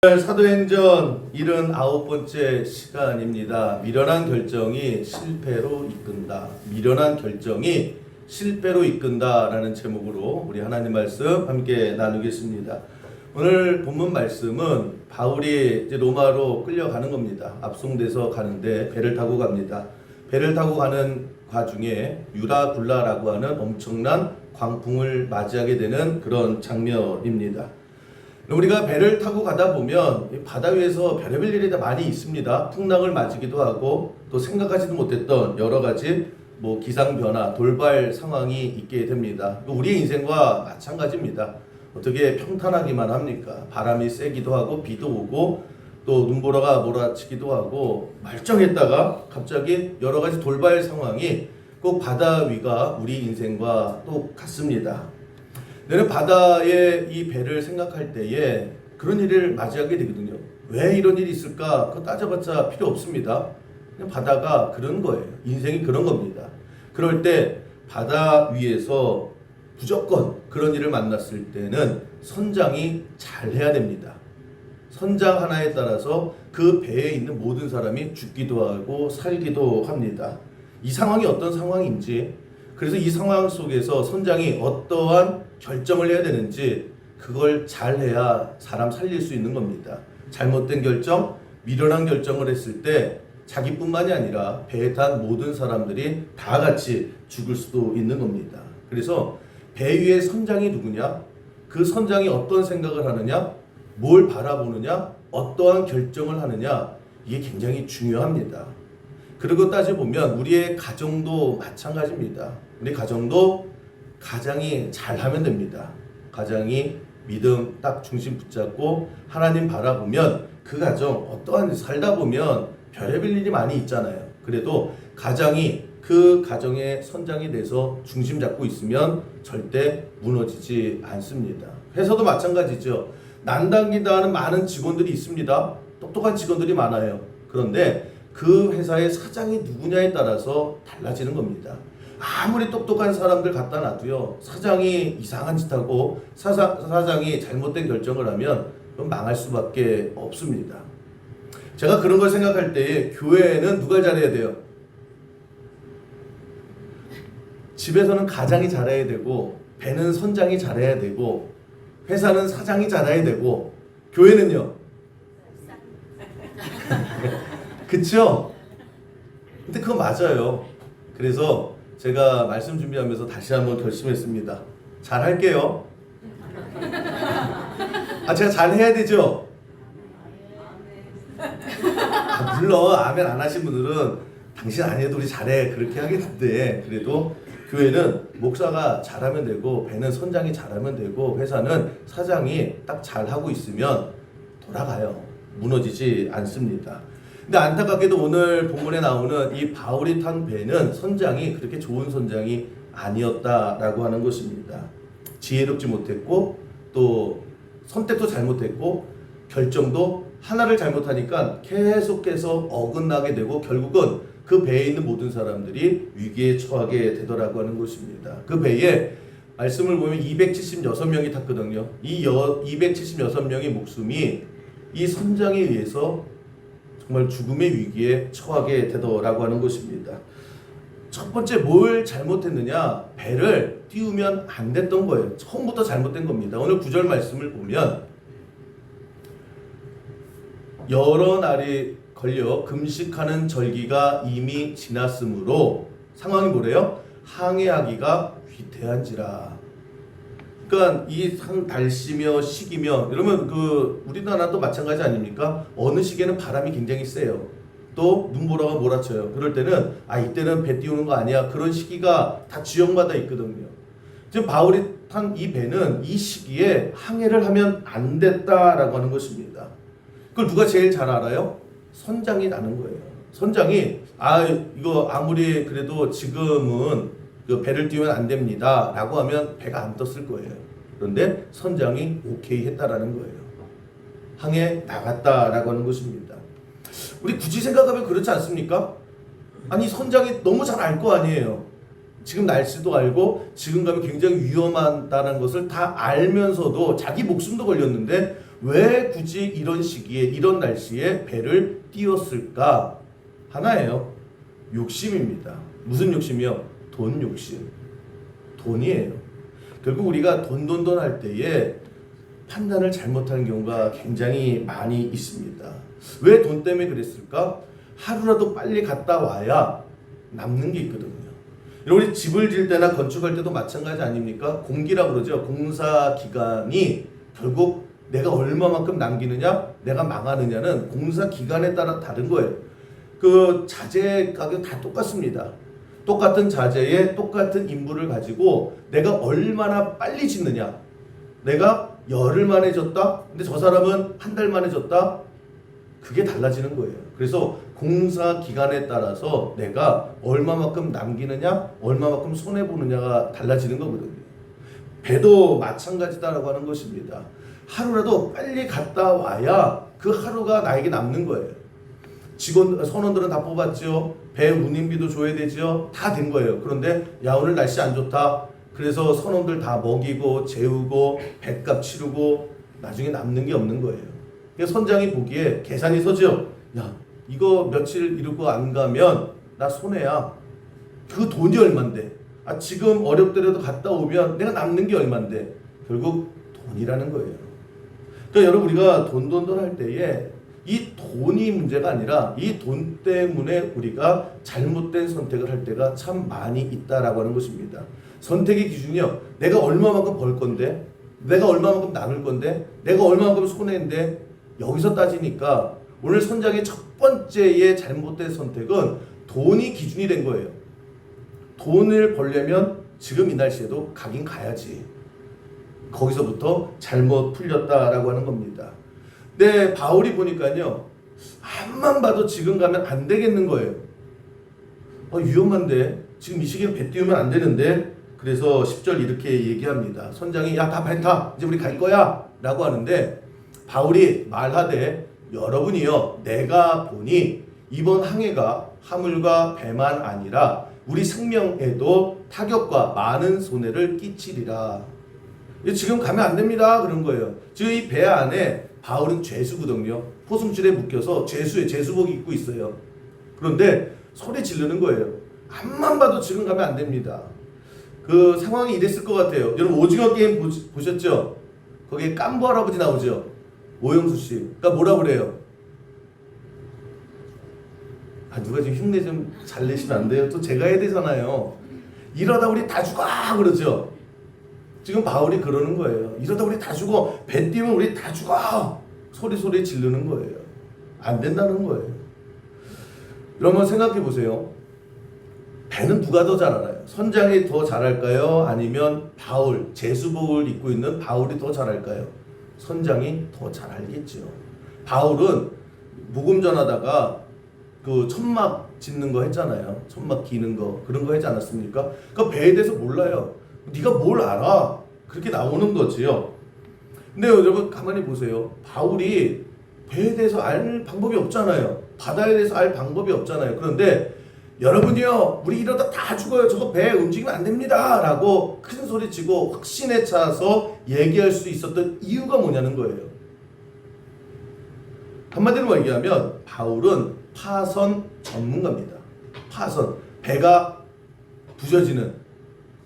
사도행전 79번째 시간입니다. 미련한 결정이 실패로 이끈다. 미련한 결정이 실패로 이끈다라는 제목으로 우리 하나님 말씀 함께 나누겠습니다. 오늘 본문 말씀은 바울이 이제 로마로 끌려가는 겁니다. 압송돼서 가는데 배를 타고 갑니다. 배를 타고 가는 과중에 유라굴라라고 하는 엄청난 광풍을 맞이하게 되는 그런 장면입니다. 우리가 배를 타고 가다 보면 바다 위에서 별의별 일이 다 많이 있습니다. 풍랑을 맞이기도 하고 또 생각하지도 못했던 여러 가지 기상 변화, 돌발 상황이 있게 됩니다. 우리의 인생과 마찬가지입니다. 어떻게 평탄하기만 합니까? 바람이 세기도 하고 비도 오고 또 눈보라가 몰아치기도 하고 멀쩡했다가 갑자기 여러 가지 돌발 상황이 꼭 바다 위가 우리 인생과 똑같습니다. 너는 바다의 이 배를 생각할 때에 그런 일을 맞이하게 되거든요. 왜 이런 일이 있을까? 그거 따져봤자 필요 없습니다. 그냥 바다가 그런 거예요. 인생이 그런 겁니다. 그럴 때 바다 위에서 무조건 그런 일을 만났을 때는 선장이 잘해야 됩니다. 선장 하나에 따라서 그 배에 있는 모든 사람이 죽기도 하고 살기도 합니다. 이 상황이 어떤 상황인지, 그래서 이 상황 속에서 선장이 어떠한 결정을 해야 되는지 그걸 잘해야 사람 살릴 수 있는 겁니다. 잘못된 결정, 미련한 결정을 했을 때 자기뿐만이 아니라 배에 탄 모든 사람들이 다 같이 죽을 수도 있는 겁니다. 그래서 배 위의 선장이 누구냐? 그 선장이 어떤 생각을 하느냐? 뭘 바라보느냐? 어떠한 결정을 하느냐? 이게 굉장히 중요합니다. 그리고 따져보면 우리의 가정도 마찬가지입니다. 우리 가정도 가장이 잘하면 됩니다. 가장이 믿음 딱 중심 붙잡고 하나님 바라보면 그 가정 어떠한 살다 보면 별의별 일이 많이 있잖아요. 그래도 가장이 그 가정의 선장이 돼서 중심 잡고 있으면 절대 무너지지 않습니다. 회사도 마찬가지죠. 난당기다 하는 많은 직원들이 있습니다. 똑똑한 직원들이 많아요. 그런데 그 회사의 사장이 누구냐에 따라서 달라지는 겁니다. 아무리 똑똑한 사람들 갖다 놔도요, 사장이 이상한 짓 하고 사장이 잘못된 결정을 하면 그건 망할 수밖에 없습니다. 제가 그런 걸 생각할 때 교회는 누가 잘해야 돼요? 집에서는 가장이 잘해야 되고, 배는 선장이 잘해야 되고, 회사는 사장이 잘해야 되고, 교회는요? 그쵸? 근데 그거 맞아요. 그래서 제가 말씀 준비하면서 다시 한번 결심했습니다. 잘 할게요. 제가 잘 해야 되죠? 물론 아멘 안 하신 분들은 당신 안 해도 우리 잘해 그렇게 하겠는데, 그래도 교회는 목사가 잘하면 되고, 배는 선장이 잘하면 되고, 회사는 사장이 딱 잘하고 있으면 돌아가요. 무너지지 않습니다. 근데 안타깝게도 오늘 본문에 나오는 이 바울이 탄 배는 선장이 그렇게 좋은 선장이 아니었다라고 하는 것입니다. 지혜롭지 못했고, 또 선택도 잘못했고, 결정도 하나를 잘못하니까 계속해서 어긋나게 되고, 결국은 그 배에 있는 모든 사람들이 위기에 처하게 되더라고 하는 것입니다. 그 배에 말씀을 보면 276명이 탔거든요. 이 276명의 목숨이 이 선장에 의해서 정말 죽음의 위기에 처하게 되더라고 하는 것입니다. 첫 번째 뭘 잘못했느냐? 배를 띄우면 안 됐던 거예요. 처음부터 잘못된 겁니다. 오늘 9절 말씀을 보면 여러 날이 걸려 금식하는 절기가 이미 지났으므로 상황이 뭐래요? 항해하기가 위태한지라. 그러니까 이 날씨며 시기며, 이러면 우리나라도 마찬가지 아닙니까? 어느 시기에는 바람이 굉장히 세요. 또 눈보라가 몰아쳐요. 그럴 때는 이때는 배 띄우는 거 아니야. 그런 시기가 다 지역마다 있거든요. 지금 바울이 탄 이 배는 이 시기에 항해를 하면 안 됐다라고 하는 것입니다. 그걸 누가 제일 잘 알아요? 선장이 나는 거예요. 선장이 이거 아무리 그래도 지금은 그 배를 띄우면 안 됩니다 라고 하면 배가 안 떴을 거예요. 그런데 선장이 오케이 했다라는 거예요. 항해 나갔다라고 하는 것입니다. 우리 굳이 생각하면 그렇지 않습니까? 선장이 너무 잘 알 거 아니에요. 지금 날씨도 알고 지금 가면 굉장히 위험하다는 것을 다 알면서도 자기 목숨도 걸렸는데 왜 굳이 이런 시기에 이런 날씨에 배를 띄웠을까? 하나예요. 욕심입니다. 무슨 욕심이요? 돈 욕심. 돈이에요. 결국 우리가 돈 할 때에 판단을 잘못하는 경우가 굉장히 많이 있습니다. 왜 돈 때문에 그랬을까? 하루라도 빨리 갔다 와야 남는 게 있거든요. 우리 집을 질 때나 건축할 때도 마찬가지 아닙니까? 공기라고 그러죠. 공사 기간이 결국 내가 얼마만큼 남기느냐, 내가 망하느냐는 공사 기간에 따라 다른 거예요. 그 자재 가격 다 똑같습니다. 똑같은 자재에 똑같은 인부를 가지고 내가 얼마나 빨리 짓느냐. 내가 열흘 만에 졌다. 근데 저 사람은 한 달 만에 졌다. 그게 달라지는 거예요. 그래서 공사 기간에 따라서 내가 얼마만큼 남기느냐, 얼마만큼 손해 보느냐가 달라지는 거거든요. 배도 마찬가지다라고 하는 것입니다. 하루라도 빨리 갔다 와야 그 하루가 나에게 남는 거예요. 선원들은 다 뽑았죠. 배 운임비도 줘야 되죠. 다 된 거예요. 그런데 야, 오늘 날씨 안 좋다. 그래서 선원들 다 먹이고 재우고 배값 치르고 나중에 남는 게 없는 거예요. 그래서 선장이 보기에 계산이 서죠. 야, 이거 며칠 이러고 안 가면 나 손해야. 그 돈이 얼만데. 지금 어렵더라도 갔다 오면 내가 남는 게 얼만데. 결국 돈이라는 거예요. 그러니까 여러분, 우리가 돈 할 때에 이 돈이 문제가 아니라 이 돈 때문에 우리가 잘못된 선택을 할 때가 참 많이 있다라고 하는 것입니다. 선택의 기준이요. 내가 얼마만큼 벌 건데, 내가 얼마만큼 나눌 건데, 내가 얼마만큼 손해인데, 여기서 따지니까 오늘 선장의 첫 번째의 잘못된 선택은 돈이 기준이 된 거예요. 돈을 벌려면 지금 이 날씨에도 가긴 가야지. 거기서부터 잘못 풀렸다라고 하는 겁니다. 근데 바울이 보니까요, 앞만 봐도 지금 가면 안 되겠는 거예요. 위험한데 지금 이 시기에 배 띄우면 안 되는데. 그래서 10절 이렇게 얘기합니다. 선장이 야, 다 배 타, 이제 우리 갈 거야 라고 하는데, 바울이 말하되 여러분이요, 내가 보니 이번 항해가 화물과 배만 아니라 우리 생명에도 타격과 많은 손해를 끼치리라. 지금 가면 안 됩니다 그런 거예요. 지금 이 배 안에 바울은 죄수거든요. 포승줄에 묶여서 죄수복 입고 있어요. 그런데 소리 지르는 거예요. 앞만 봐도 지금 가면 안 됩니다. 그 상황이 이랬을 것 같아요. 여러분, 오징어 게임 보셨죠? 거기에 깐부 할아버지 나오죠. 오영수 씨. 그러니까 뭐라 그래요? 누가 지금 흉내 좀 잘 내시면 안 돼요? 또 제가 해야 되잖아요. 이러다 우리 다 죽어 그러죠. 지금 바울이 그러는 거예요. 이러다 우리 다 죽어. 배 띄우면 우리 다 죽어. 소리 지르는 거예요. 안 된다는 거예요. 여러분 생각해 보세요. 배는 누가 더 잘 알아요? 선장이 더 잘할까요? 아니면 바울, 제수복을 입고 있는 바울이 더 잘할까요? 선장이 더 잘 알겠죠. 바울은 복음 전하다가 그 천막 짓는 거 했잖아요. 천막 기는 거, 그런 거 하지 않았습니까? 그 배에 대해서 몰라요. 네가 뭘 알아? 그렇게 나오는 거지요. 근데 여러분 가만히 보세요. 바울이 배에 대해서 알 방법이 없잖아요. 바다에 대해서 알 방법이 없잖아요. 그런데 여러분이요, 우리 이러다 다 죽어요. 저거 배 움직이면 안 됩니다 라고 큰 소리 치고 확신에 차서 얘기할 수 있었던 이유가 뭐냐는 거예요. 한마디로 얘기하면 바울은 파선 전문가입니다. 파선, 배가 부서지는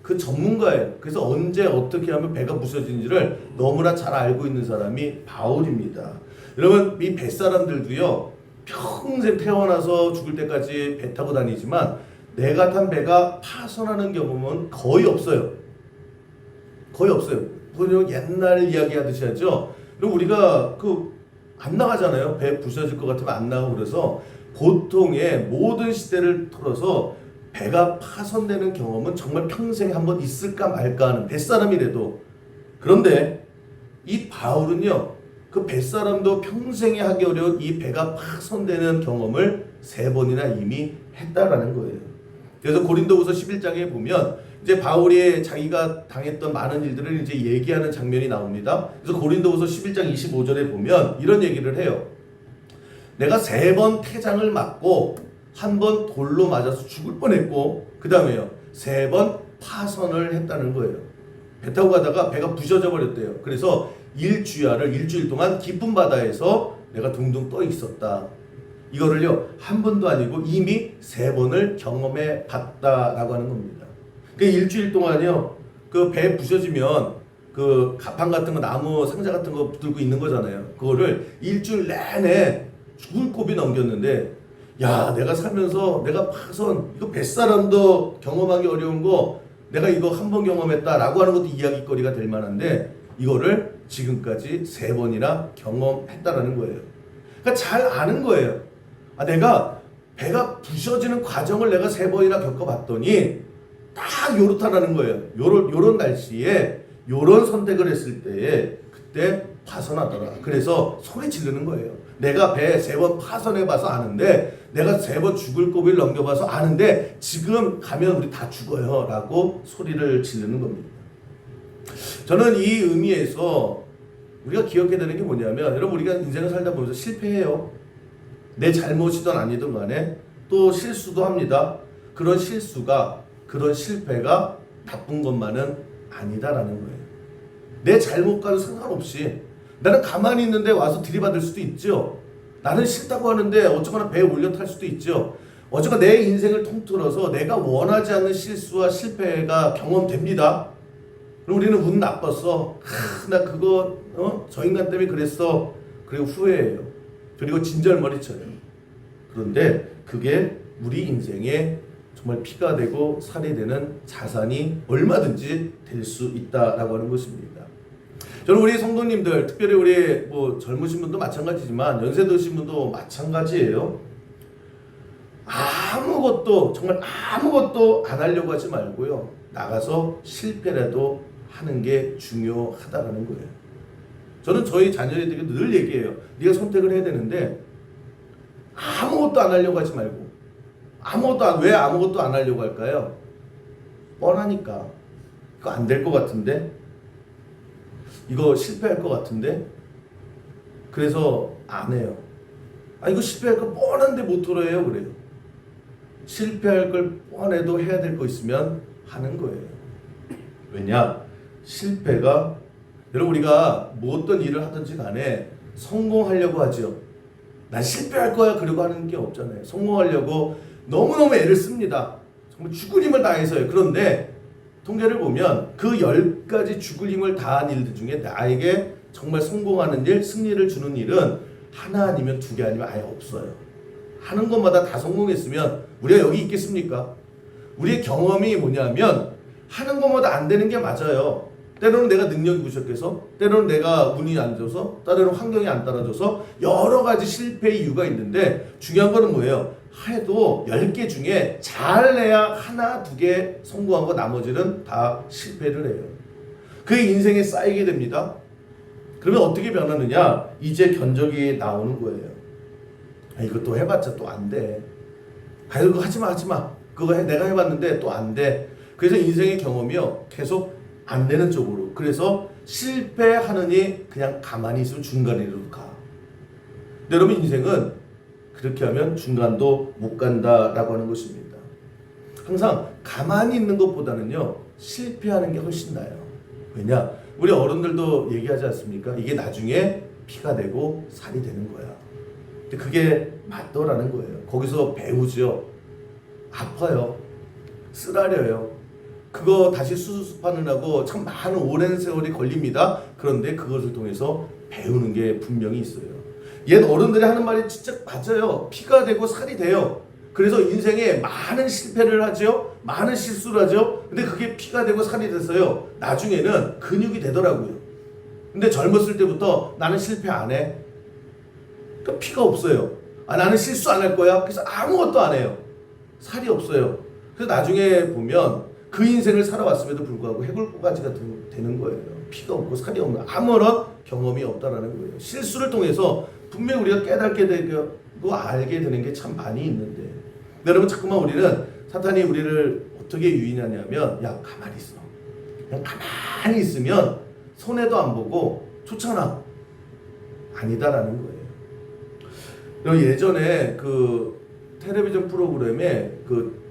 그 전문가예요. 그래서 언제 어떻게 하면 배가 부서지는지를 너무나 잘 알고 있는 사람이 바울입니다. 여러분, 이 뱃사람들도요, 평생 태어나서 죽을 때까지 배 타고 다니지만 내가 탄 배가 파손하는 경험은 거의 없어요. 거의 없어요. 그냥 옛날 이야기 하듯이 하죠. 그리고 우리가 안 나가잖아요. 배 부서질 것 같으면 안 나가고. 그래서 보통의 모든 시대를 털어서 배가 파손되는 경험은 정말 평생에 한번 있을까 말까 하는 뱃사람이라도. 그런데 이 바울은요, 그 뱃사람도 평생에 하기 어려운 이 배가 파손되는 경험을 3번이나 이미 했다라는 거예요. 그래서 고린도후서 11장에 보면 이제 바울이 자기가 당했던 많은 일들을 이제 얘기하는 장면이 나옵니다. 그래서 고린도후서 11장 25절에 보면 이런 얘기를 해요. 내가 3번 태장을 맞고 1번 돌로 맞아서 죽을 뻔했고, 그 다음에요 3번 파선을 했다는 거예요. 배 타고 가다가 배가 부셔져 버렸대요. 그래서 일주일 동안 기쁨 바다에서 내가 둥둥 떠 있었다. 이거를요 한 번도 아니고 이미 3번을 경험해 봤다라고 하는 겁니다. 그 일주일 동안요 그 배 부셔지면 그 가판 같은 거 나무 상자 같은 거 들고 있는 거잖아요. 그거를 일주일 내내 죽을 고비 넘겼는데 야 내가 살면서 내가 파선 이거 뱃사람도 경험하기 어려운 거 내가 이거 한 번 경험했다라고 하는 것도 이야기거리가 될 만한데 이거를 지금까지 3번이나 경험했다라는 거예요. 그러니까 잘 아는 거예요. 내가 배가 부셔지는 과정을 내가 3번이나 겪어봤더니 딱 요렇다라는 거예요. 요런 날씨에 요런 선택을 했을 때에 그때 파선하더라. 그래서 소리 지르는 거예요. 내가 배 3번 파선해봐서 아는데 내가 3번 죽을 고비를 넘겨봐서 아는데 지금 가면 우리 다 죽어요 라고 소리를 지르는 겁니다. 저는 이 의미에서 우리가 기억해야 되는 게 뭐냐면 여러분 우리가 인생을 살다 보면서 실패해요. 내 잘못이든 아니든 간에 또 실수도 합니다. 그런 실수가 그런 실패가 나쁜 것만은 아니다라는 거예요. 내 잘못과는 상관없이 나는 가만히 있는데 와서 들이받을 수도 있죠. 나는 싫다고 하는데 어쩌거나 배에 올려 탈 수도 있죠. 어쩌거나 내 인생을 통틀어서 내가 원하지 않는 실수와 실패가 경험됩니다. 그럼 우리는 운 나빴어. 나 그거 저 인간 때문에 그랬어. 그리고 후회해요. 그리고 진절머리 쳐요. 그런데 그게 우리 인생에 정말 피가 되고 살이 되는 자산이 얼마든지 될 수 있다라고 하는 것입니다. 저는 우리 성도님들, 특별히 우리 뭐 젊으신 분도 마찬가지지만 연세 드신 분도 마찬가지예요. 정말 아무것도 안 하려고 하지 말고요. 나가서 실패라도 하는 게 중요하다라는 거예요. 저는 저희 자녀들에게 늘 얘기해요. 네가 선택을 해야 되는데 아무것도 안 하려고 하지 말고 왜 아무것도 안 하려고 할까요? 뻔하니까. 이거 안 될 것 같은데? 이거 실패할 것 같은데? 그래서 안 해요. 이거 실패할 거 뻔한데 못 하래요. 그래요. 실패할 걸 뻔해도 해야 될 거 있으면 하는 거예요. 왜냐? 실패가 여러분 우리가 뭐 어떤 일을 하든지 간에 성공하려고 하죠. 난 실패할 거야 그러고 하는 게 없잖아요. 성공하려고 너무너무 애를 씁니다. 정말 죽을 힘을 다해서요. 그런데 통계를 보면 그 10가지 죽을 힘을 다한 일들 중에 나에게 정말 성공하는 일, 승리를 주는 일은 하나 아니면 2개 아니면 아예 없어요. 하는 것마다 다 성공했으면 우리가 여기 있겠습니까? 우리의 경험이 뭐냐면 하는 것마다 안 되는 게 맞아요. 때로는 내가 능력이 부족해서, 때로는 내가 운이 안 좋아서, 때로는 환경이 안 따라줘서 여러 가지 실패의 이유가 있는데 중요한 거는 뭐예요? 해도 10개 중에 잘해야 하나, 2개 성공한 거 나머지는 다 실패를 해요. 그게 인생에 쌓이게 됩니다. 그러면 어떻게 변하느냐? 이제 견적이 나오는 거예요. 이것도 해봤자 또 안 돼. 그거 하지 마. 그거 내가 해봤는데 또 안 돼. 그래서 인생의 경험이요 계속 안 되는 쪽으로. 그래서 실패하느니 그냥 가만히 있으면 중간으로 가. 근데 여러분 인생은 그렇게 하면 중간도 못 간다라고 하는 것입니다. 항상 가만히 있는 것보다는요 실패하는 게 훨씬 나아요. 왜냐? 우리 어른들도 얘기하지 않습니까? 이게 나중에 피가 되고 살이 되는 거야. 근데 그게 맞더라는 거예요. 거기서 배우죠. 아파요. 쓰라려요. 그거 다시 수습하느라고 참 많은 오랜 세월이 걸립니다. 그런데 그것을 통해서 배우는 게 분명히 있어요. 옛 어른들이 하는 말이 진짜 맞아요. 피가 되고 살이 돼요. 그래서 인생에 많은 실패를 하죠. 많은 실수를 하죠. 근데 그게 피가 되고 살이 돼서요. 나중에는 근육이 되더라고요. 근데 젊었을 때부터 나는 실패 안 해. 그러니까 피가 없어요. 나는 실수 안 할 거야. 그래서 아무것도 안 해요. 살이 없어요. 그래서 나중에 보면 그 인생을 살아왔음에도 불구하고 해골바지가 되는 거예요. 피가 없고 살이 없는 아무런 경험이 없다라는 거예요. 실수를 통해서 분명히 우리가 깨닫게 되고 알게 되는 게 참 많이 있는데 여러분 자꾸만 우리는 사탄이 우리를 어떻게 유인하냐면 야 가만히 있어. 그냥 가만히 있으면 손해도 안 보고 좋잖아. 아니다라는 거예요. 여러분 예전에 그 텔레비전 프로그램에 그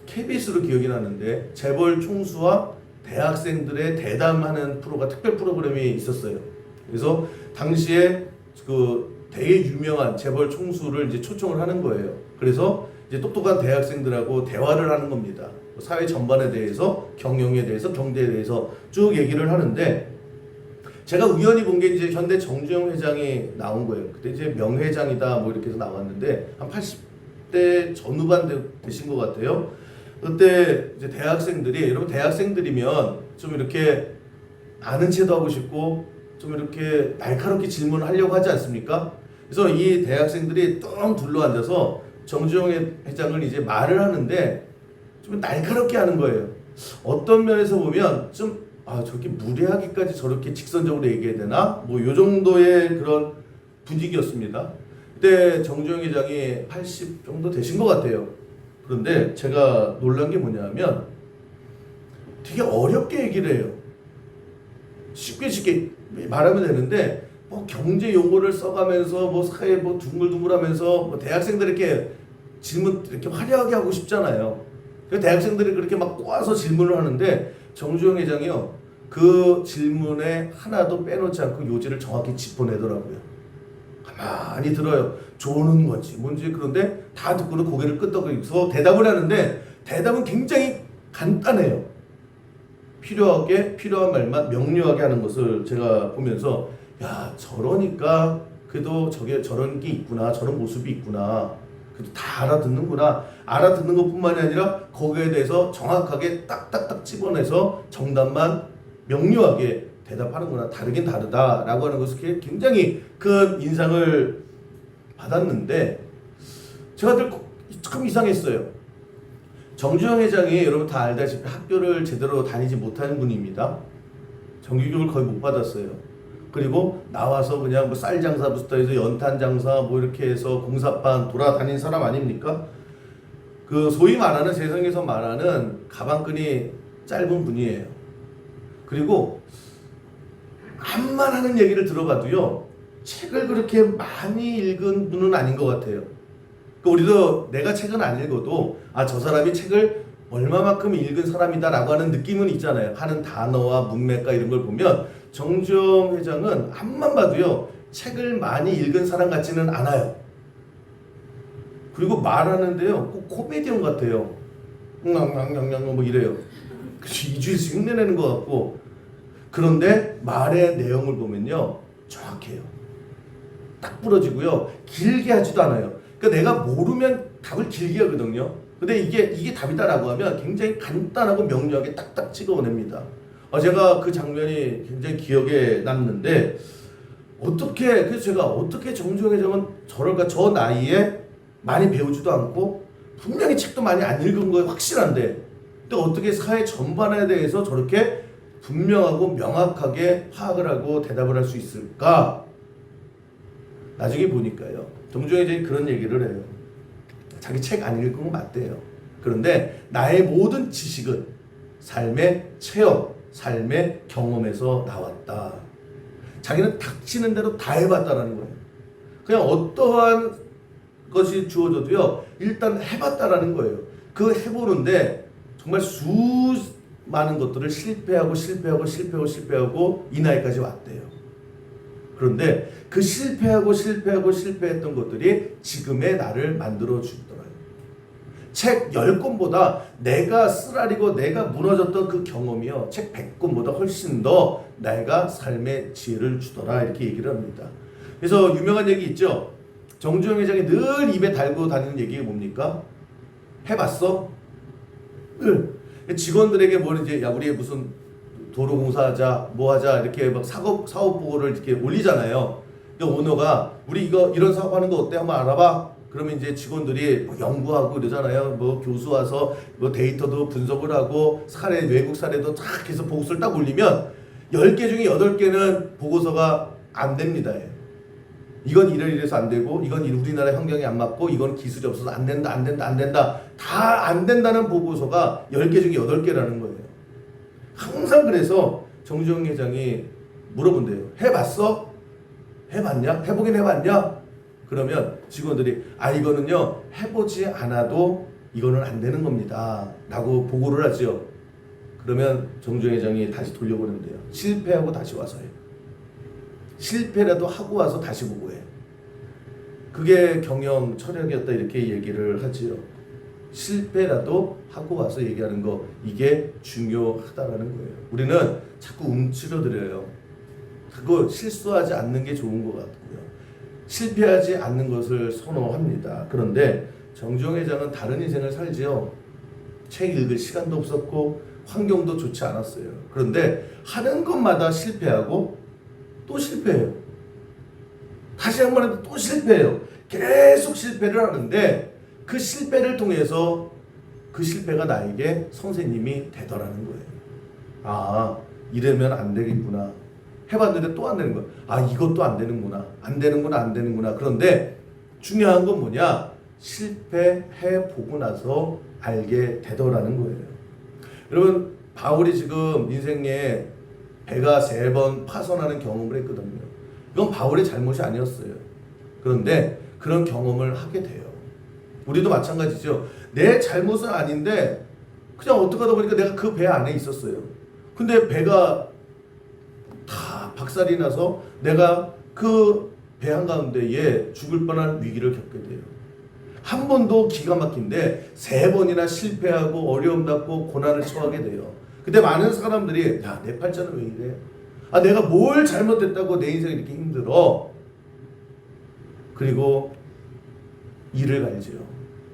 KBS로 기억이 나는데 재벌 총수와 대학생들의 대담하는 프로가 특별 프로그램이 있었어요. 그래서 당시에 그 되게 유명한 재벌 총수를 이제 초청을 하는 거예요. 그래서 이제 똑똑한 대학생들하고 대화를 하는 겁니다. 사회 전반에 대해서, 경영에 대해서, 경제에 대해서 쭉 얘기를 하는데, 제가 우연히 본 게 이제 현대 정주영 회장이 나온 거예요. 그때 이제 명회장이다 뭐 이렇게 해서 나왔는데 한 80대 전후반 되신 것 같아요. 그때 이제 대학생들이, 여러분 대학생들이면 좀 이렇게 아는 체도 하고 싶고 좀 이렇게 날카롭게 질문을 하려고 하지 않습니까? 그래서 이 대학생들이 뚱 둘러앉아서 정주영 회장을 이제 말을 하는데 좀 날카롭게 하는 거예요. 어떤 면에서 보면 좀 저렇게 무례하게까지 저렇게 직선적으로 얘기해야 되나? 뭐 요 정도의 그런 분위기였습니다. 그때 정주영 회장이 80 정도 되신 것 같아요. 그런데 제가 놀란 게 뭐냐면 되게 어렵게 얘기를 해요. 쉽게 말하면 되는데 뭐 경제 용어를 써가면서 뭐 사회 뭐 둥글둥글하면서 뭐 대학생들 이렇게 질문 이렇게 화려하게 하고 싶잖아요. 대학생들이 그렇게 막 꼬아서 질문을 하는데 정주영 회장이요 그 질문에 하나도 빼놓지 않고 요지를 정확히 짚어내더라고요. 가만히 들어요. 조는 건지 뭔지. 그런데 다 듣고는 고개를 끄덕이면서 대답을 하는데 대답은 굉장히 간단해요. 필요한 말만 명료하게 하는 것을 제가 보면서 야 저러니까 그래도 저런 게 있구나, 저런 모습이 있구나, 그래도 다 알아듣는구나. 알아듣는 것뿐만이 아니라 거기에 대해서 정확하게 딱딱딱 집어내서 정답만 명료하게 대답하는구나. 다르긴 다르다라고 하는 것을 굉장히 큰 인상을 받았는데 제가 늘 참 이상했어요. 정주영 회장이 여러분 다 알다시피 학교를 제대로 다니지 못하는 분입니다. 정규교육을 거의 못 받았어요. 그리고 나와서 그냥 뭐 쌀 장사부터 해서 연탄 장사 뭐 이렇게 해서 공사판 돌아다닌 사람 아닙니까? 그 소위 말하는 세상에서 말하는 가방끈이 짧은 분이에요. 그리고 암만 하는 얘기를 들어봐도요 책을 그렇게 많이 읽은 분은 아닌 것 같아요. 우리도 내가 책은 안 읽어도 저 사람이 책을 얼마만큼 읽은 사람이다 라고 하는 느낌은 있잖아요. 하는 단어와 문맥과 이런 걸 보면 정주영 회장은 앞만 봐도요 책을 많이 읽은 사람 같지는 않아요. 그리고 말하는데요 꼭 코미디언 같아요. 응 뭐 이래요. 2주일씩 흉내내는 것 같고. 그런데 말의 내용을 보면요 정확해요. 딱 부러지고요 길게 하지도 않아요. 그러니까 내가 모르면 답을 길게 하거든요. 근데 이게 답이다라고 하면 굉장히 간단하고 명료하게 딱딱 찍어냅니다. 제가 그 장면이 굉장히 기억에 남는데 그래서 제가 어떻게 정주영 회장은 저럴까? 저 나이에 많이 배우지도 않고 분명히 책도 많이 안 읽은 거 확실한데 또 어떻게 사회 전반에 대해서 저렇게 분명하고 명확하게 파악을 하고 대답을 할 수 있을까? 나중에 보니까요 정주영 회장이 그런 얘기를 해요. 자기 책 안 읽은 거 맞대요. 그런데 나의 모든 지식은 삶의 체험, 삶의 경험에서 나왔다. 자기는 닥치는 대로 다 해봤다라는 거예요. 그냥 어떠한 것이 주어져도요 일단 해봤다라는 거예요. 그 해보는데 정말 수많은 것들을 실패하고 이 나이까지 왔대요. 그런데 그 실패했던 것들이 지금의 나를 만들어 주더라고요. 책 10권보다 내가 쓰라리고 내가 무너졌던 그 경험이요 책 100권보다 훨씬 더 내가 삶의 지혜를 주더라 이렇게 얘기를 합니다. 그래서 유명한 얘기 있죠. 정주영 회장이 늘 입에 달고 다니는 얘기가 뭡니까? 해봤어? 직원들에게 야 우리 무슨 도로공사하자 뭐하자 이렇게 막 사업 보고를 이렇게 올리잖아요. 그러니까 오너가 우리 이런 사업하는 거 어때 한번 알아봐. 그러면 이제 직원들이 뭐 연구하고 이러잖아요. 뭐 교수 와서 뭐 데이터도 분석을 하고 외국 사례도 탁 해서 보고서를 딱 올리면 10개 중에 8개는 보고서가 안 됩니다. 이건 이래서 안 되고 이건 우리나라 환경에 안 맞고 이건 기술이 없어서 안 된다. 다 안 된다는 보고서가 10개 중에 8개라는 거예요. 항상 그래서 정주영 회장이 물어본대요. 해봤어? 해봤냐? 해보긴 해봤냐? 그러면 직원들이 이거는요 해보지 않아도 이거는 안 되는 겁니다 라고 보고를 하죠. 그러면 정주영 회장이 다시 돌려보는데요 실패하고 다시 와서 해요. 실패라도 하고 와서 다시 보고해. 그게 경영 철학이었다 이렇게 얘기를 하지요. 실패라도 하고 와서 얘기하는 거, 이게 중요하다라는 거예요. 우리는 자꾸 움츠러들어요. 그거 실수하지 않는 게 좋은 것 같고요. 실패하지 않는 것을 선호합니다. 그런데 정주영 회장은 다른 인생을 살지요. 책 읽을 시간도 없었고 환경도 좋지 않았어요. 그런데 하는 것마다 실패하고 또 실패해요. 다시 한 번 해도 또 실패해요. 계속 실패를 하는데 그 실패를 통해서 그 실패가 나에게 선생님이 되더라는 거예요. 아, 이러면 안 되겠구나. 해봤는데 또 안 되는 거야. 아, 이것도 안 되는구나. 안 되는구나, 안 되는구나. 그런데 중요한 건 뭐냐? 실패해 보고 나서 알게 되더라는 거예요. 여러분, 바울이 지금 인생에 배가 3번 파손하는 경험을 했거든요. 이건 바울의 잘못이 아니었어요. 그런데 그런 경험을 하게 돼요. 우리도 마찬가지죠. 내 잘못은 아닌데 그냥 어떻게 하다 보니까 내가 그 배 안에 있었어요. 근데 배가 다 박살이 나서 내가 그 배 한가운데에 죽을 뻔한 위기를 겪게 돼요. 한 번도 기가 막힌데 3번이나 실패하고 어려움 갖고 고난을 처하게 돼요. 근데 많은 사람들이 야, 내 팔자는 왜 이래? 아, 내가 뭘 잘못했다고 내 인생이 이렇게 힘들어? 그리고 이를 갈지요.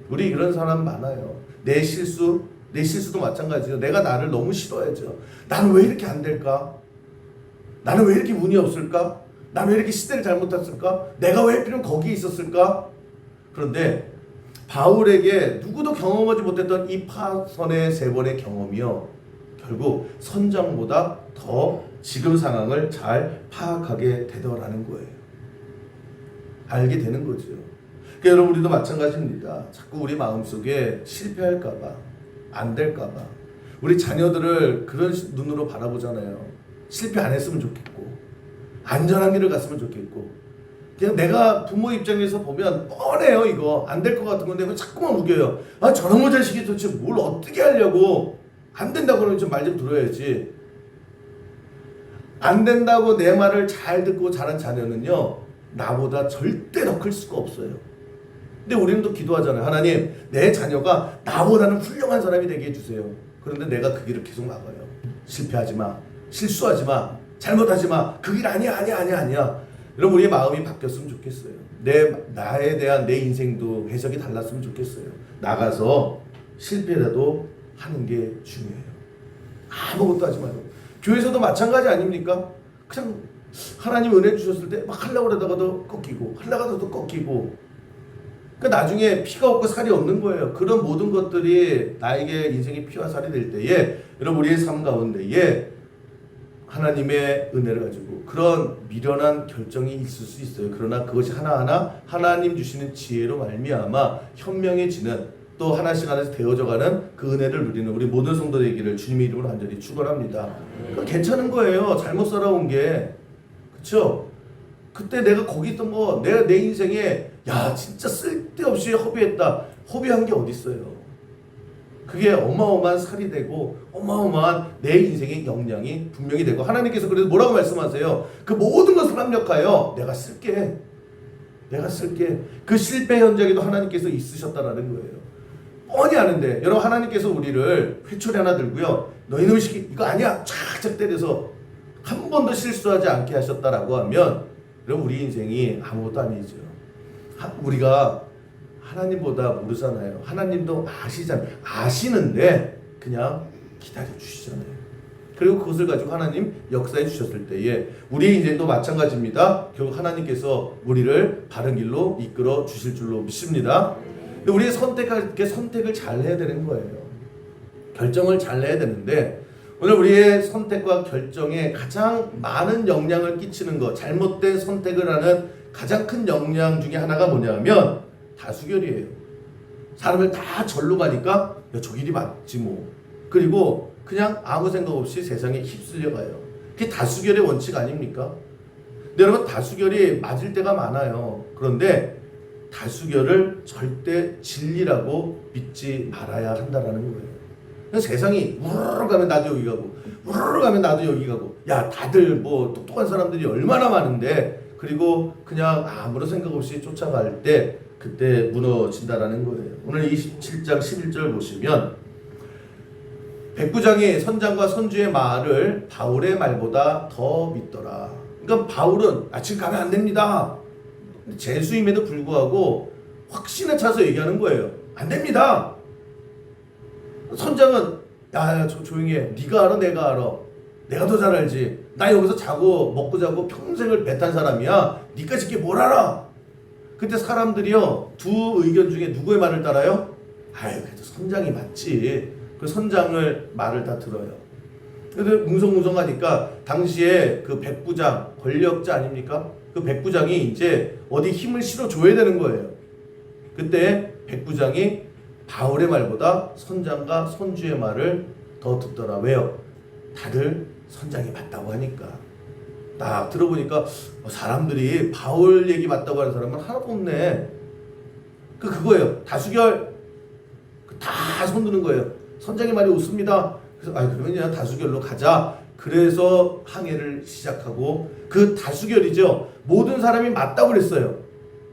우리 이런 사람 많아요. 내 실수도 마찬가지죠. 내가 나를 너무 싫어하죠. 나는 왜 이렇게 안 될까? 나는 왜 이렇게 운이 없을까? 나는 왜 이렇게 시대를 잘못했을까? 내가 왜 하필이면 거기에 있었을까? 그런데 바울에게 누구도 경험하지 못했던 이 파선의 3번의 경험이요, 결국 선장보다 더 지금 상황을 잘 파악하게 되더라는 거예요. 알게 되는 거죠. 그러니까 여러분, 우리도 마찬가지입니다. 자꾸 우리 마음속에 실패할까봐, 안 될까봐 우리 자녀들을 그런 눈으로 바라보잖아요. 실패 안 했으면 좋겠고 안전한 길을 갔으면 좋겠고. 그냥 내가 부모 입장에서 보면 뻔해요. 이거 안 될 것 같은 건데 왜 자꾸만 우겨요. 아, 저런 자식이 도대체 뭘 어떻게 하려고. 안 된다고 그러면 좀 말 좀 들어야지. 안 된다고 내 말을 잘 듣고 자란 자녀는요, 나보다 절대 더 클 수가 없어요. 근데 우리는 또 기도하잖아요. 하나님, 내 자녀가 나보다는 훌륭한 사람이 되게 해주세요. 그런데 내가 그 길을 계속 막아요. 실패하지 마, 실수하지 마, 잘못하지 마. 그 길 아니야. 여러분, 우리의 마음이 바뀌었으면 좋겠어요. 나에 대한 내 인생도 해석이 달랐으면 좋겠어요. 나가서 실패라도 하는 게 중요해요. 아무것도 하지 말고. 교회에서도 마찬가지 아닙니까? 그냥 하나님 은혜 주셨을 때 막 하려고 그러다가도 꺾이고 하려고 하다가도 꺾이고, 그러니까 나중에 피가 없고 살이 없는 거예요. 그런 모든 것들이 나에게 인생의 피와 살이 될 때에, 여러분, 우리의 삶 가운데에 하나님의 은혜를 가지고 그런 미련한 결정이 있을 수 있어요. 그러나 그것이 하나하나 하나님 주시는 지혜로 말미암아 현명해지는, 또 하나씩 되어져가는 그 은혜를 누리는 우리 모든 성도 되기를 주님의 이름으로 간절히 축원합니다. 괜찮은 거예요. 잘못 살아온 게. 그렇죠? 그때 내가 거기 있던 거, 내가 내 인생에 야, 진짜 쓸데없이 허비했다. 허비한 게 어디 있어요? 그게 어마어마한 살이 되고 어마어마한 내 인생의 영향이 분명히 되고, 하나님께서 그래서 뭐라고 말씀하세요? 그 모든 것을 합력하여 내가 쓸게. 그 실패 현장에도 하나님께서 있으셨다라는 거예요. 뻔히 아는데, 여러분, 하나님께서 우리를 회초리 하나 들고요, 너희놈의 시기 이거 아니야 착착 때려서 한 번도 실수하지 않게 하셨다라고 하면, 여러분, 우리 인생이 아무것도 아니죠. 우리가 하나님보다 모르잖아요. 하나님도 아시잖아요. 아시는데 그냥 기다려 주시잖아요. 그리고 그것을 가지고 하나님 역사해 주셨을 때에 우리의 인생도 마찬가지입니다. 결국 하나님께서 우리를 바른 길로 이끌어 주실 줄로 믿습니다. 근데 우리의 선택을 잘 해야 되는 거예요. 결정을 잘 해야 되는데, 오늘 우리의 선택과 결정에 가장 많은 영향을 끼치는 것, 잘못된 선택을 하는 가장 큰 영향 중에 하나가 뭐냐면 다수결이에요. 사람을 다 절로 가니까 야, 저 길이 맞지 뭐. 그리고 그냥 아무 생각 없이 세상에 휩쓸려 가요. 그게 다수결의 원칙 아닙니까? 근데 여러분, 다수결이 맞을 때가 많아요. 그런데 다수결을 절대 진리라고 믿지 말아야 한다는 거예요. 세상이 우르르 가면 나도 여기 가고 우르르 가면 나도 여기 가고 야 다들 뭐 똑똑한 사람들이 얼마나 많은데 그리고 그냥 아무런 생각 없이 쫓아갈 때 그때 무너진다라는 거예요. 오늘 27장 11절 보시면 백부장이 선장과 선주의 말을 바울의 말보다 더 믿더라. 그러니까 바울은 지금 가면 안 됩니다. 재수임에도 불구하고 확신에 차서 얘기하는 거예요. 안 됩니다. 선장은 야 조용히 해. 네가 알아 내가 알아. 내가 더 잘 알지. 나 여기서 자고 먹고 자고 평생을 배 탄 사람이야. 니까지 이게 뭘 알아? 그때 사람들이요 두 의견 중에 누구의 말을 따라요? 그래도 선장이 맞지. 그 선장을 말을 다 들어요. 근데 웅성웅성하니까 당시에 그 백부장 권력자 아닙니까? 그 백부장이 이제 어디 힘을 실어줘야 되는 거예요. 그때 백부장이 바울의 말보다 선장과 선주의 말을 더 듣더라. 왜요? 다들 선장이 맞다고 하니까. 딱 들어보니까 사람들이 바울 얘기 맞다고 하는 사람은 하나도 없네. 그거예요. 다수결. 다 손드는 거예요. 선장의 말이 옳습니다. 그래서 그러면 그냥 다수결로 가자. 그래서 항해를 시작하고 그 다수결이죠. 모든 사람이 맞다고 그랬어요.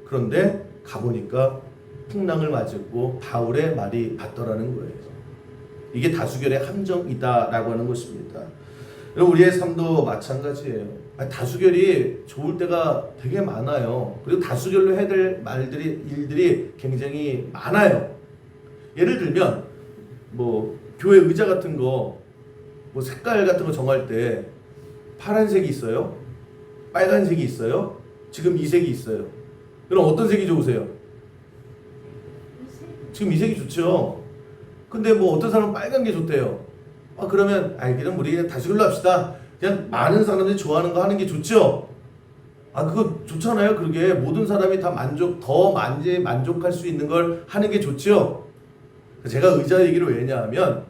그런데 가보니까 풍랑을 맞았고 바울의 말이 맞더라는 거예요. 이게 다수결의 함정이다라고 하는 것입니다. 여러분 우리의 삶도 마찬가지예요. 다수결이 좋을 때가 되게 많아요. 그리고 다수결로 해야 될 일들이 굉장히 많아요. 예를 들면 뭐 교회 의자 같은 거 뭐 색깔 같은 거 정할 때 파란색이 있어요. 빨간색이 있어요. 지금 이 색이 있어요. 그럼 어떤 색이 좋으세요? 지금 이 색이 좋죠. 근데 뭐 어떤 사람은 빨간 게 좋대요. 그러면 그럼 우리 그냥 다수결로 합시다. 그냥 많은 사람들이 좋아하는 거 하는 게 좋죠. 그거 좋잖아요. 그게 모든 사람이 다 더 만족할 수 있는 걸 하는 게 좋죠. 제가 의자 얘기를 왜냐하면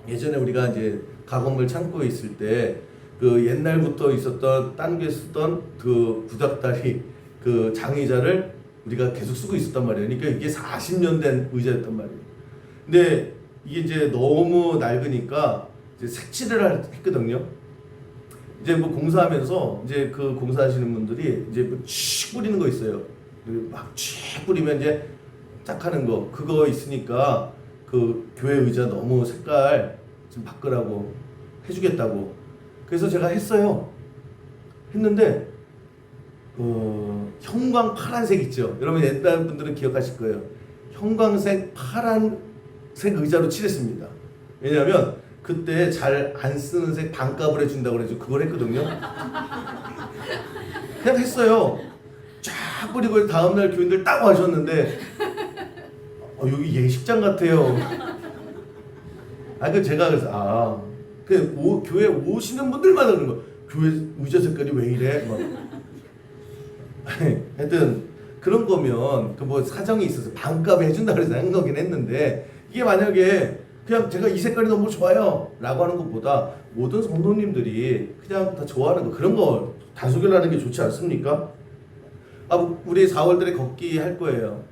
예전에 우리가 이제 가건물 창고에 있을 때 그 옛날부터 있었던 딴 게 쓰던 그 구닥다리 그 장의자를 우리가 계속 쓰고 있었단 말이에요. 그러니까 이게 40년 된 의자였단 말이에요. 근데 이게 이제 너무 낡으니까 이제 색칠을 했거든요. 이제 뭐 공사하면서 이제 그 공사하시는 분들이 이제 칙 뿌리는 거 있어요. 막칙 뿌리면 이제 딱 하는 거 그거 있으니까 그 교회 의자 너무 색깔 좀 바꾸라고 해주겠다고. 그래서 제가 했어요. 했는데 형광 파란색 있죠. 여러분 옛날 분들은 기억하실 거예요. 형광색 파란색 의자로 칠했습니다. 왜냐하면 그때 잘 안 쓰는 색 반값을 해준다고 그래서 그걸 했거든요. 그냥 했어요. 쫙 뿌리고 다음날 교인들 딱 와셨는데 여기 예식장 같아요. 그 제가 그래서 교회 오시는 분들마다 그런 거. 교회 의자 색깔이 왜 이래? 막. 하여튼 그런 거면 그 뭐 사정이 있어서 반값에 해준다 그래서 한 거긴 했는데 이게 만약에 그냥 제가 이 색깔이 너무 좋아요 라고 하는 것보다 모든 성도님들이 그냥 다 좋아하는 거 그런 거 다수결하는 게 좋지 않습니까? 우리 4월달에 걷기 할 거예요.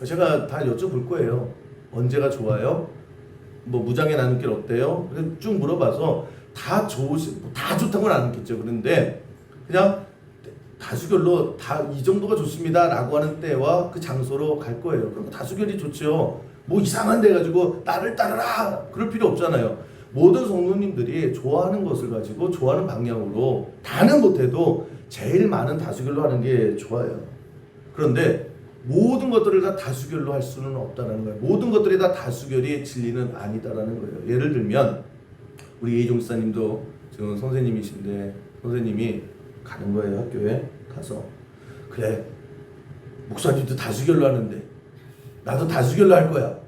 제가 다 여쭤볼 거예요. 언제가 좋아요? 뭐 무장의 나눔길 어때요? 쭉 물어봐서 다 좋다고는 안 했겠죠. 그런데 그냥 다수결로 다 이 정도가 좋습니다 라고 하는 때와 그 장소로 갈 거예요. 그럼 다수결이 좋죠. 뭐 이상한 데 가지고 나를 따르라 그럴 필요 없잖아요. 모든 성도님들이 좋아하는 것을 가지고 좋아하는 방향으로 다는 못해도 제일 많은 다수결로 하는 게 좋아요. 그런데 모든 것들을 다 다수결로 할 수는 없다는 거예요. 모든 것들이 다 다수결이 진리는 아니다라는 거예요. 예를 들면 우리 이종 지사님도 지금 선생님이신데 선생님이 가는 거예요. 학교에 가서 그래 목사님도 다수결로 하는데 나도 다수결로 할 거야.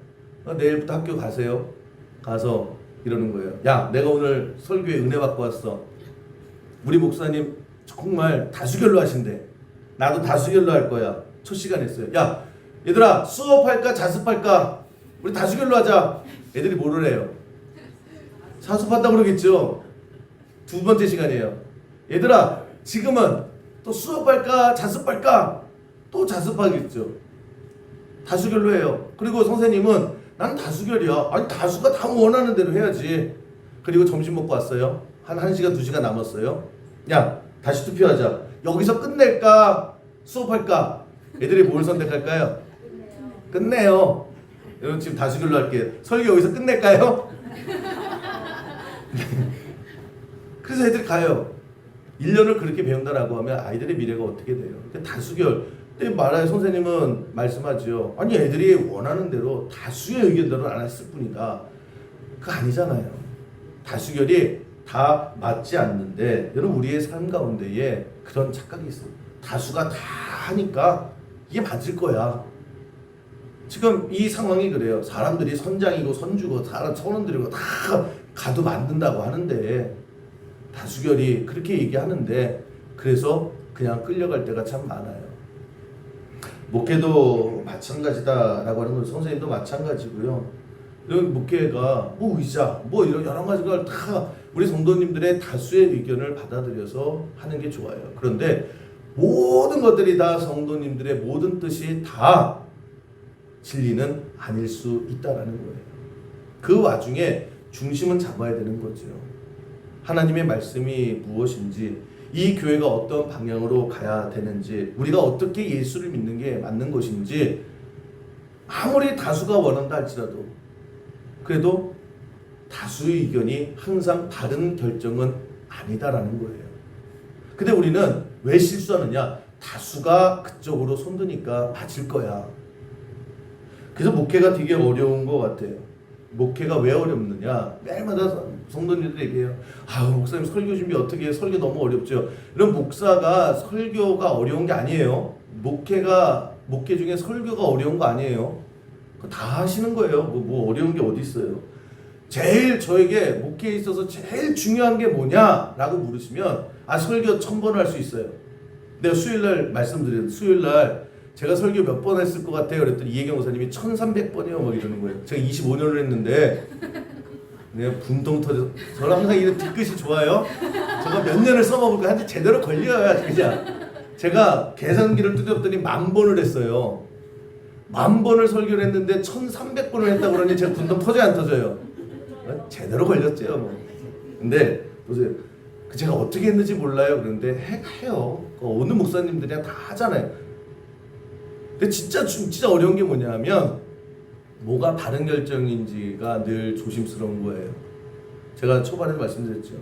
내일부터 학교 가세요. 가서 이러는 거예요. 야 내가 오늘 설교에 은혜 받고 왔어. 우리 목사님 정말 다수결로 하신대. 나도 다수결로 할 거야. 첫 시간 했어요. 야 얘들아 수업할까 자습할까? 우리 다수결로 하자. 애들이 뭐를 해요? 자습한다고 그러겠죠. 두 번째 시간이에요. 얘들아 지금은 또 수업할까 자습할까? 또 자습하겠죠. 다수결로 해요. 그리고 선생님은 나는 다수결이야. 아니 다수가 다 원하는 대로 해야지. 그리고 점심 먹고 왔어요. 한 1시간 2시간 남았어요. 야 다시 투표하자. 여기서 끝낼까 수업할까? 애들이 뭘 선택할까요? 끝내요. 여러분 지금 다수결로 할게요. 설교 여기서 끝낼까요? 그래서 애들이 가요. 1년을 그렇게 배운다라고 하면 아이들의 미래가 어떻게 돼요? 다수결. 근데 말하여 선생님은 말씀하죠. 아니 애들이 원하는 대로 다수의 의견대로 안 했을 뿐이다. 그거 아니잖아요. 다수결이 다 맞지 않는데 여러분 우리의 삶 가운데에 그런 착각이 있어요. 다수가 다 하니까 이게 맞을 거야. 지금 이 상황이 그래요. 사람들이 선장이고 선주고 사람 선원들이고 다 가도 만든다고 하는데 다수결이 그렇게 얘기하는데 그래서 그냥 끌려갈 때가 참 많아요. 목회도 마찬가지다라고 하는 건 선생님도 마찬가지고요. 이런 목회가 뭐 의자 뭐 이런 여러 가지가 다 우리 성도님들의 다수의 의견을 받아들여서 하는 게 좋아요. 그런데 모든 것들이 다 성도님들의 모든 뜻이 다 진리는 아닐 수 있다라는 거예요. 그 와중에 중심은 잡아야 되는 거죠. 하나님의 말씀이 무엇인지, 이 교회가 어떤 방향으로 가야 되는지, 우리가 어떻게 예수를 믿는 게 맞는 것인지, 아무리 다수가 원한다 할지라도 그래도 다수의 의견이 항상 바른 결정은 아니다라는 거예요. 근데 우리는 왜 실수하느냐? 다수가 그쪽으로 손드니까 맞을 거야. 그래서 목회가 되게 어려운 것 같아요. 목회가 왜 어렵느냐? 매일마다 성도님들 얘기해요. 목사님 설교 준비 어떻게 해요? 설교 너무 어렵죠. 이런 목사가 설교가 어려운 게 아니에요. 목회 중에 설교가 어려운 거 아니에요. 다 하시는 거예요. 뭐 어려운 게 어디 있어요? 제일 저에게 목회에 있어서 제일 중요한 게 뭐냐라고 물으시면 설교 1000번 할 수 있어요. 내가 수요일날 말씀드린 수요일날 제가 설교 몇 번 했을 것 같아요? 그랬더니 이혜경 목사님이 1300번이요 막 이러는 거예요. 제가 25년을 했는데 그냥 분통 터져서 저는 항상 이런 뒤끝이 좋아요. 제가 몇 년을 써먹을까 한테 제대로 걸려야 그냥. 제가 계산기를 뜯었더니 10,000번을 했어요. 10,000번을 설교를 했는데 1300번을 했다고 그러니 제가 분통 터져야 안 터져요? 제대로 걸렸죠 뭐. 근데 보세요. 제가 어떻게 했는지 몰라요. 그런데 해요. 어느 목사님들이 다 하잖아요. 근데 진짜 어려운 게 뭐냐면 뭐가 바른 결정인지가 늘 조심스러운 거예요. 제가 초반에 말씀드렸죠.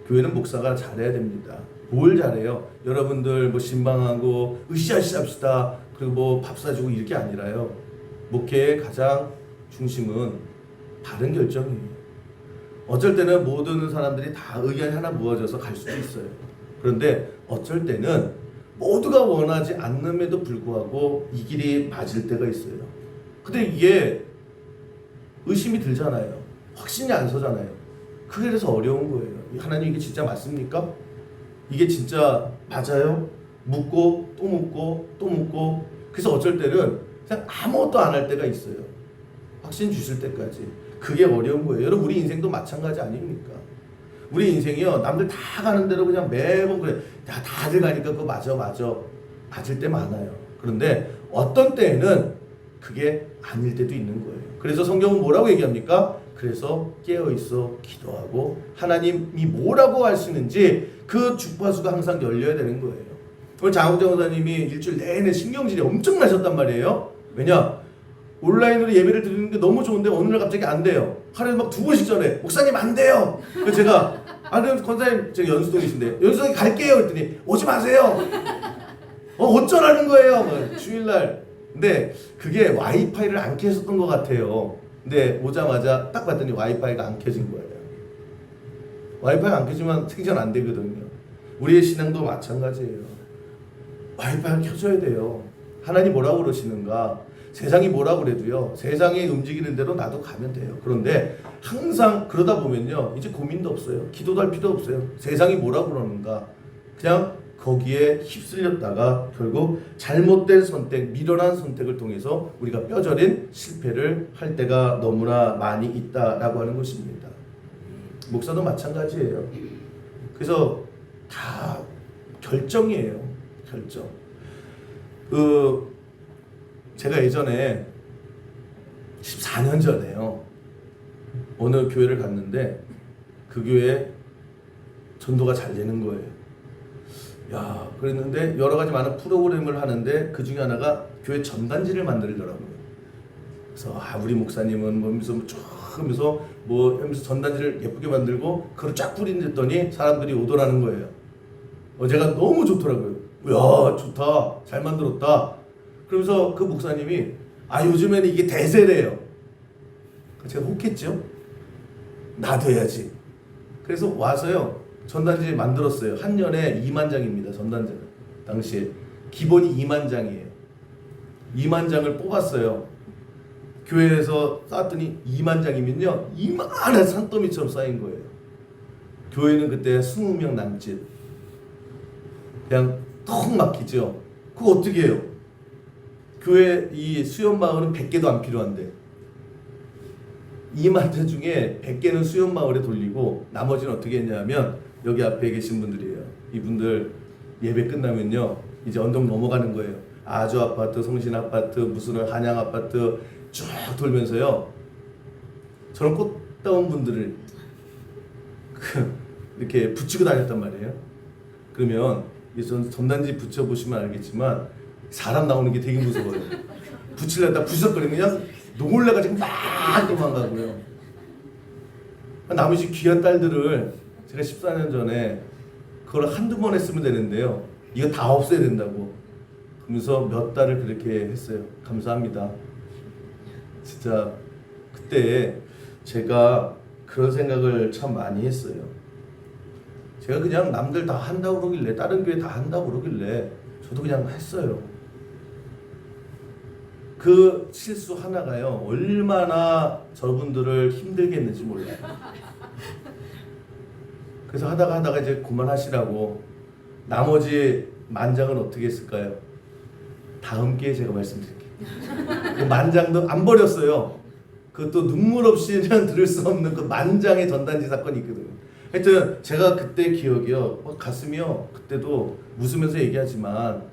교회는 목사가 잘해야 됩니다. 뭘 잘해요? 여러분들 뭐 신방하고 으쌰으쌰 합시다. 그리고 뭐 밥 사주고 이렇게 아니라요. 목회의 가장 중심은 바른 결정이에요. 어쩔 때는 모든 사람들이 다 의견이 하나 모아져서 갈 수도 있어요. 그런데 어쩔 때는 모두가 원하지 않음에도 불구하고 이 길이 맞을 때가 있어요. 근데 이게 의심이 들잖아요. 확신이 안 서잖아요. 그래서 어려운 거예요. 하나님 이게 진짜 맞습니까? 이게 진짜 맞아요? 묻고 또 묻고 또 묻고 그래서 어쩔 때는 그냥 아무것도 안 할 때가 있어요. 확신 주실 때까지. 그게 어려운 거예요. 여러분 우리 인생도 마찬가지 아닙니까? 우리 인생이요 남들 다 가는 대로 그냥 매번 그래. 야 다들 가니까 그거 맞아. 맞을 때 많아요. 그런데 어떤 때에는 그게 아닐 때도 있는 거예요. 그래서 성경은 뭐라고 얘기합니까? 그래서 깨어있어 기도하고 하나님이 뭐라고 하시는지 그 주파수가 항상 열려야 되는 거예요. 오늘 장우정 원사님이 일주일 내내 신경질이 엄청 나셨단 말이에요. 왜냐? 온라인으로 예배를 드리는 게 너무 좋은데 어느 날 갑자기 안 돼요. 하루에 막 2번씩 전에 목사님 안 돼요. 그래서 제가 그럼 권사님 제가 연수동이신데 연수동에 갈게요 했더니 오지 마세요. 어쩌라는 거예요. 주일날. 근데 그게 와이파이를 안 켰었던 것 같아요. 근데 오자마자 딱 봤더니 와이파이가 안 켜진 거예요. 와이파이가 안 켜지면 생전 안 되거든요. 우리의 신앙도 마찬가지예요. 와이파이가 켜져야 돼요. 하나님 뭐라고 그러시는가? 세상이 뭐라고 그래도요. 세상이 움직이는 대로 나도 가면 돼요. 그런데 항상 그러다 보면요. 이제 고민도 없어요. 기도도 할 필요 없어요. 세상이 뭐라고 그러는가? 그냥 거기에 휩쓸렸다가 결국 잘못된 선택, 미련한 선택을 통해서 우리가 뼈저린 실패를 할 때가 너무나 많이 있다라고 하는 것입니다. 목사도 마찬가지예요. 그래서 다 결정이에요. 결정. 제가 예전에 14년 전에요. 어느 교회를 갔는데 그 교회에 전도가 잘 되는 거예요. 야, 그랬는데 여러 가지 많은 프로그램을 하는데 그 중에 하나가 교회 전단지를 만들더라고요. 그래서 우리 목사님은 뭐 하면서 쭉 하면서 뭐 하면서 전단지를 예쁘게 만들고 그걸 쫙 뿌린댔더니 사람들이 오더라는 거예요. 제가 너무 좋더라고요. 야, 좋다, 잘 만들었다. 그러면서 그 목사님이 요즘에는 이게 대세래요. 제가 혹했죠. 나도 해야지. 그래서 와서요 전단지 만들었어요. 한 년에 2만 장입니다. 전단지는 당시에 기본이 2만 장이에요. 2만 장을 뽑았어요. 교회에서 쌓았더니 2만 장이면요 이만한 산더미처럼 쌓인 거예요. 교회는 그때 20명 남짓. 그냥 턱 막히죠. 그거 어떻게 해요? 교회 이 수연마을은 100개도 안 필요한데 2만 대 중에 100개는 수연마을에 돌리고 나머지는 어떻게 했냐면 여기 앞에 계신 분들이에요. 이분들 예배 끝나면요 이제 언덕 넘어가는 거예요. 아주 아파트, 성신 아파트, 무슨 한양 아파트 쭉 돌면서요 저런 꽃다운 분들을 이렇게 붙이고 다녔단 말이에요. 그러면 이 전단지 붙여보시면 알겠지만 사람 나오는 게 되게 무서워요. 붙이려다 부석거리면 그냥 놀래가지고 막 도망가고요. 남의 집 귀한 딸들을 제가 14년 전에 그걸 한두 번 했으면 되는데요. 이거 다 없애야 된다고. 그러면서 몇 달을 그렇게 했어요. 감사합니다. 진짜 그때 제가 그런 생각을 참 많이 했어요. 제가 그냥 남들 다 한다고 그러길래 다른 교회 다 한다고 그러길래 저도 그냥 했어요. 그 실수 하나가요 얼마나 저분들을 힘들게 했는지 몰라요. 그래서 하다가 이제 그만하시라고 나머지 만장은 어떻게 했을까요? 다음 기회에 제가 말씀드릴게요. 그 만장도 안 버렸어요. 그것도 눈물 없이는 들을 수 없는 그 만장의 전단지 사건이 있거든요. 하여튼 제가 그때 기억이요 가슴이요 그때도 웃으면서 얘기하지만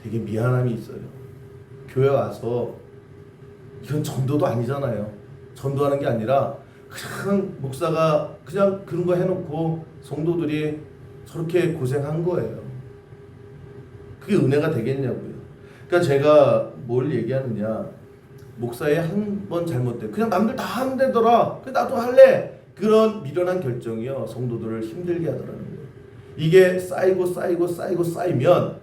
되게 미안함이 있어요. 교회 와서 이건 전도도 아니잖아요. 전도하는 게 아니라 그냥 목사가 그냥 그런 거 해놓고 성도들이 저렇게 고생한 거예요. 그게 은혜가 되겠냐고요. 그러니까 제가 뭘 얘기하느냐 목사의 한 번 잘못돼 그냥 남들 다 한대더라 나도 할래 그런 미련한 결정이요 성도들을 힘들게 하더라는 거예요. 이게 쌓이면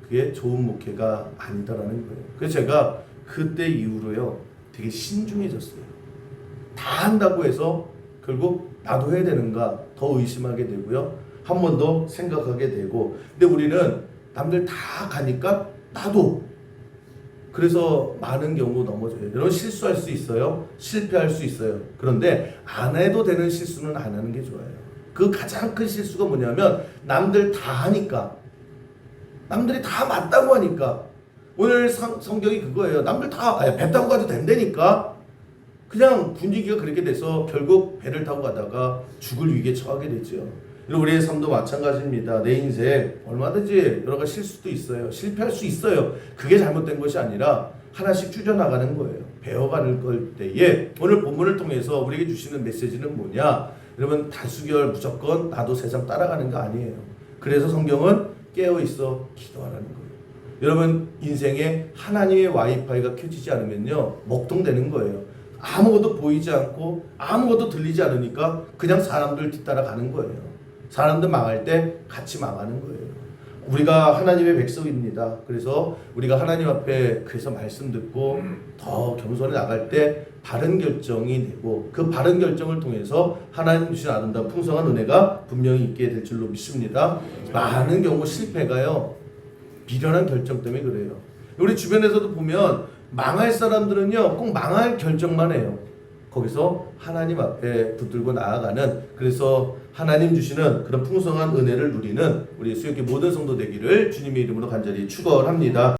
그게 좋은 목회가 아니다라는 거예요. 그래서 제가 그때 이후로요 되게 신중해졌어요. 다 한다고 해서 결국 나도 해야 되는가 더 의심하게 되고요. 한 번 더 생각하게 되고 근데 우리는 남들 다 가니까 나도 그래서 많은 경우 넘어져요. 여러분 실수할 수 있어요. 실패할 수 있어요. 그런데 안 해도 되는 실수는 안 하는 게 좋아요. 그 가장 큰 실수가 뭐냐면 남들 다 하니까 남들이 다 맞다고 하니까 오늘 성경이 그거예요. 남들 다 배 타고 가도 된다니까 그냥 분위기가 그렇게 돼서 결국 배를 타고 가다가 죽을 위기에 처하게 되죠. 우리의 삶도 마찬가지입니다. 내 인생 얼마든지 여러 가지 실수도 있어요. 실패할 수 있어요. 그게 잘못된 것이 아니라 하나씩 줄여나가는 거예요. 배워가는 걸 때에 오늘 본문을 통해서 우리에게 주시는 메시지는 뭐냐? 여러분 다수결 무조건 나도 세상 따라가는 거 아니에요. 그래서 성경은 깨어있어 기도하라는 거예요. 여러분 인생에 하나님의 와이파이가 켜지지 않으면요 먹통되는 거예요. 아무것도 보이지 않고 아무것도 들리지 않으니까 그냥 사람들 뒤따라 가는 거예요. 사람들 망할 때 같이 망하는 거예요. 우리가 하나님의 백성입니다. 그래서 우리가 하나님 앞에 그래서 말씀 듣고 더 겸손히 나갈 때 바른 결정이 되고 그 바른 결정을 통해서 하나님 주신 아름다운 풍성한 은혜가 분명히 있게 될 줄로 믿습니다. 많은 경우 실패가요 미련한 결정 때문에 그래요. 우리 주변에서도 보면 망할 사람들은요 꼭 망할 결정만 해요. 거기서 하나님 앞에 붙들고 나아가는 그래서 하나님 주시는 그런 풍성한 은혜를 누리는 우리 수요일교 모든 성도 되기를 주님의 이름으로 간절히 축원합니다.